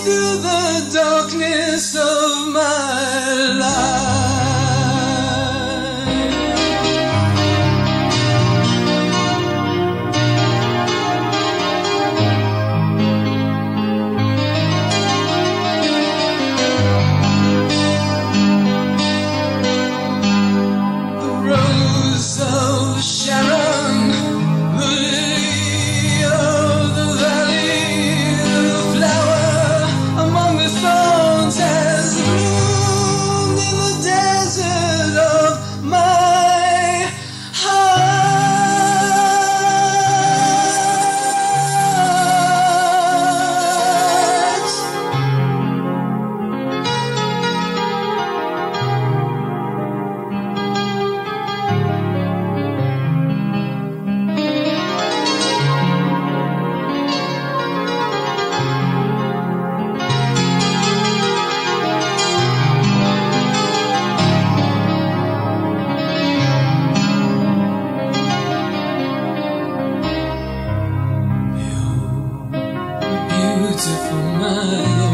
through the darkness of my life. The rose of Sharon, the lily of the valley, the flower among the thorns has bloomed in the desert of my heart. Beautiful, my